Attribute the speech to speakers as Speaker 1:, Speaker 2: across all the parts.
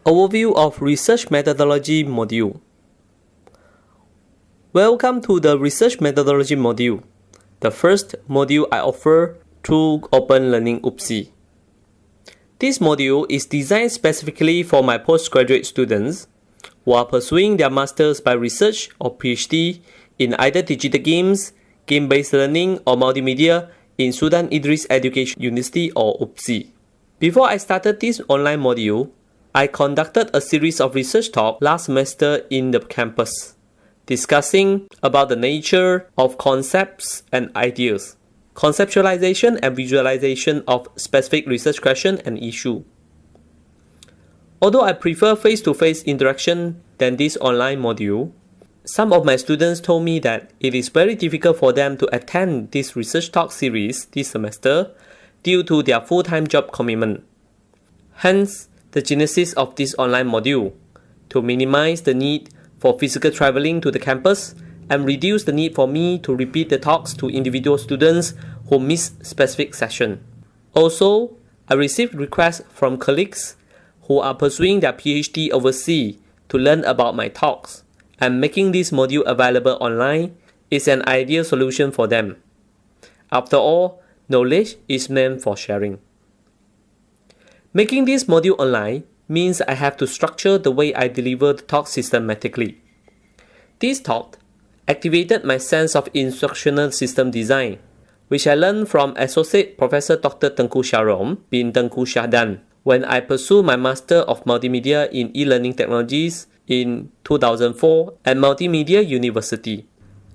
Speaker 1: Overview of Research Methodology module. Welcome to the Research Methodology module, the first module I offer through Open Learning UPSI. This module is designed specifically for my postgraduate students who are pursuing their Masters by Research or PhD in either digital games, game-based learning, or multimedia in Sultan Idris Education University or UPSI. Before I started this online module, I conducted a series of research talks last semester in the campus, discussing about the nature of concepts and ideas, conceptualization and visualization of specific research question and issue. Although I prefer face-to-face interaction than this online module, some of my students told me that it is very difficult for them to attend this research talk series this semester due to their full-time job commitment. Hence, the genesis of this online module, to minimize the need for physical traveling to the campus and reduce the need for me to repeat the talks to individual students who miss specific session. Also, I received requests from colleagues who are pursuing their PhD overseas to learn about my talks, and making this module available online is an ideal solution for them. After all, knowledge is meant for sharing. Making this module online means I have to structure the way I deliver the talk systematically. This talk activated my sense of instructional system design, which I learned from Associate Professor Dr. Tengku Syarom bin Tengku Syahdan when I pursued my Master of Multimedia in E-Learning Technologies in 2004 at Multimedia University.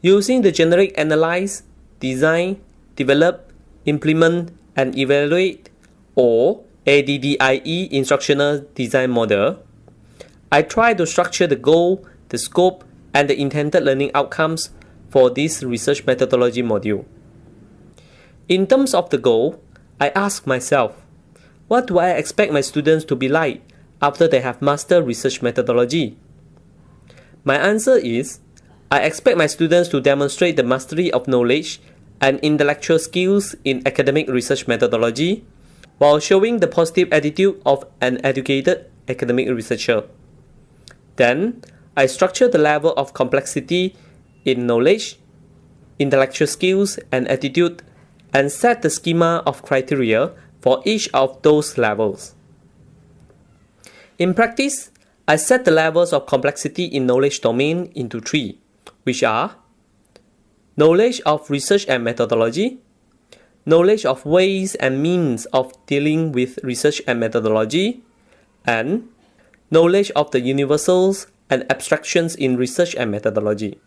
Speaker 1: Using the generic analyze, design, develop, implement, and evaluate, or ADDIE instructional design model, I try to structure the goal, the scope, and the intended learning outcomes for this research methodology module. In terms of the goal, I ask myself, what do I expect my students to be like after they have mastered research methodology? My answer is, I expect my students to demonstrate the mastery of knowledge and intellectual skills in academic research methodology, while showing the positive attitude of an educated academic researcher. Then, I structure the level of complexity in knowledge, intellectual skills, and attitude, and set the schema of criteria for each of those levels. In practice, I set the levels of complexity in knowledge domain into three, which are knowledge of research and methodology, knowledge of ways and means of dealing with research and methodology, and knowledge of the universals and abstractions in research and methodology.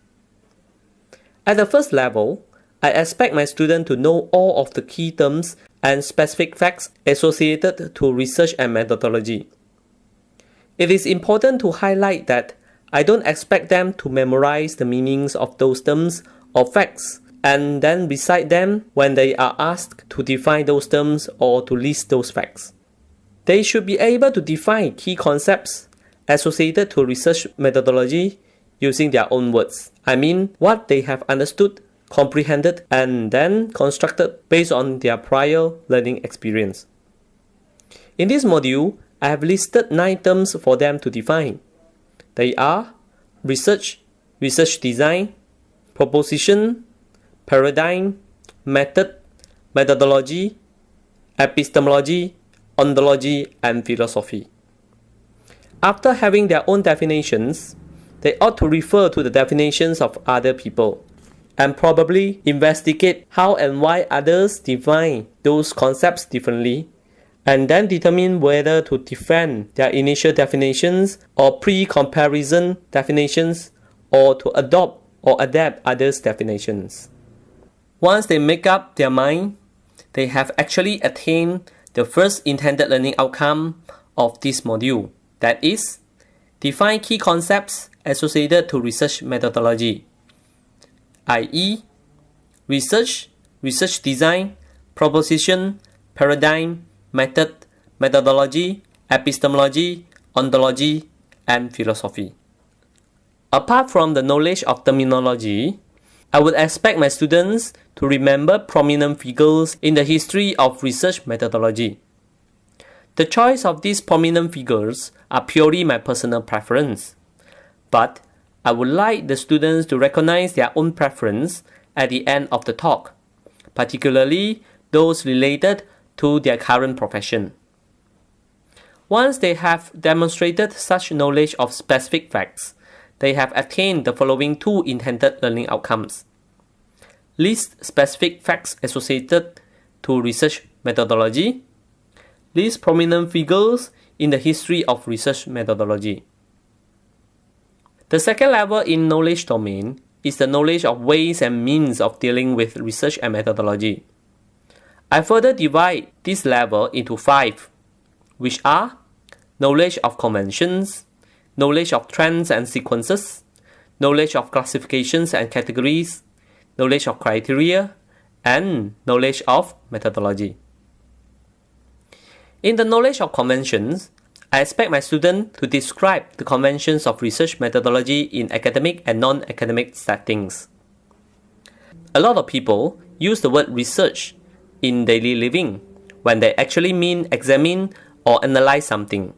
Speaker 1: At the first level, I expect my student to know all of the key terms and specific facts associated to research and methodology. It is important to highlight that I don't expect them to memorize the meanings of those terms or facts and then recite them when they are asked to define those terms or to list those facts. They should be able to define key concepts associated to research methodology using their own words. I mean, what they have understood, comprehended, and then constructed based on their prior learning experience. In this module, I have listed 9 terms for them to define. They are research, research design, proposition, paradigm, method, methodology, epistemology, ontology, and philosophy. After having their own definitions, they ought to refer to the definitions of other people and probably investigate how and why others define those concepts differently, and then determine whether to defend their initial definitions or pre-comparison definitions, or to adopt or adapt others' definitions. Once they make up their mind, they have actually attained the first intended learning outcome of this module, that is, define key concepts associated to research methodology, i.e., research, research design, proposition, paradigm, method, methodology, epistemology, ontology, and philosophy. Apart from the knowledge of terminology, I would expect my students to remember prominent figures in the history of research methodology. The choice of these prominent figures are purely my personal preference, but I would like the students to recognize their own preference at the end of the talk, particularly those related to their current profession. Once they have demonstrated such knowledge of specific facts, they have attained the following two intended learning outcomes. List specific facts associated to research methodology. List prominent figures in the history of research methodology. The second level in knowledge domain is the knowledge of ways and means of dealing with research and methodology. I further divide this level into 5, which are knowledge of conventions, knowledge of trends and sequences, knowledge of classifications and categories, knowledge of criteria, and knowledge of methodology. In the knowledge of conventions, I expect my student to describe the conventions of research methodology in academic and non-academic settings. A lot of people use the word research in daily living when they actually mean examine or analyze something.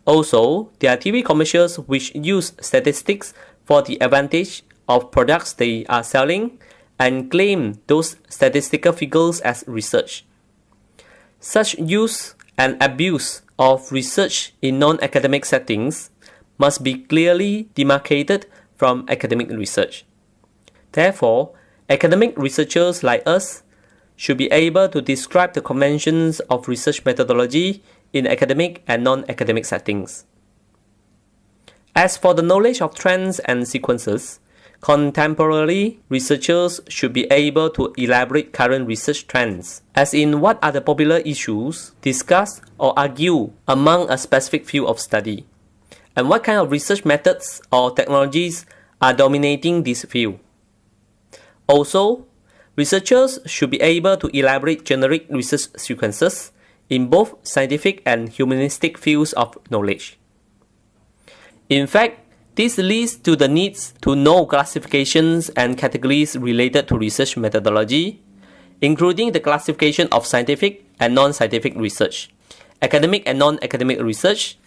Speaker 1: Also, there are TV commercials which use statistics for the advantage of products they are selling and claim those statistical figures as research. Such use and abuse of research in non-academic settings must be clearly demarcated from academic research. Therefore, academic researchers like us should be able to describe the conventions of research methodology in academic and non-academic settings. As for the knowledge of trends and sequences, contemporary researchers should be able to elaborate current research trends, as in what are the popular issues discussed or argued among a specific field of study, and what kind of research methods or technologies are dominating this field. Also, researchers should be able to elaborate generic research sequences in both scientific and humanistic fields of knowledge. In fact, this leads to the needs to know classifications and categories related to research methodology, including the classification of scientific and non-scientific research, academic and non-academic research,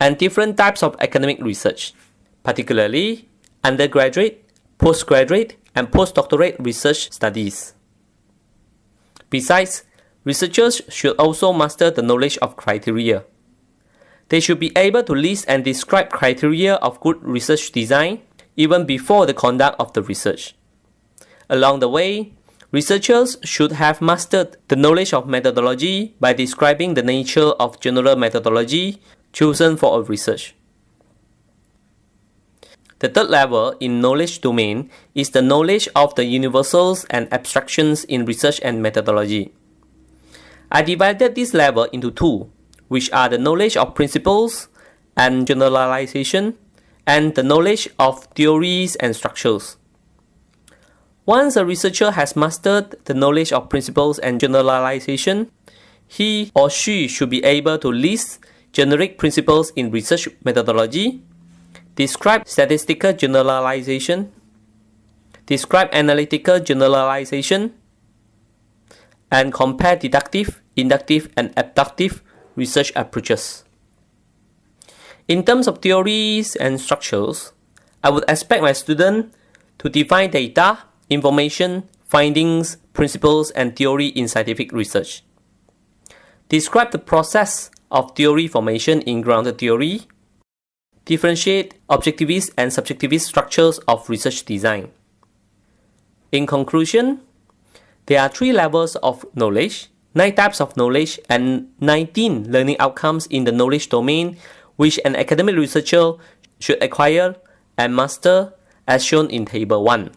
Speaker 1: and different types of academic research, particularly undergraduate, postgraduate, and postdoctorate research studies. Besides, researchers should also master the knowledge of criteria. They should be able to list and describe criteria of good research design even before the conduct of the research. Along the way, researchers should have mastered the knowledge of methodology by describing the nature of general methodology chosen for a research. The third level in knowledge domain is the knowledge of the universals and abstractions in research and methodology. I divided this level into 2, which are the knowledge of principles and generalization, and the knowledge of theories and structures. Once a researcher has mastered the knowledge of principles and generalization, he or she should be able to list generic principles in research methodology, describe statistical generalization, describe analytical generalization, and compare deductive, inductive, and abductive research approaches. In terms of theories and structures, I would expect my student to define data, information, findings, principles, and theory in scientific research. Describe the process of theory formation in grounded theory. Differentiate objectivist and subjectivist structures of research design. In conclusion, there are 3 levels of knowledge, 9 types of knowledge, and 19 learning outcomes in the knowledge domain which an academic researcher should acquire and master as shown in Table 1.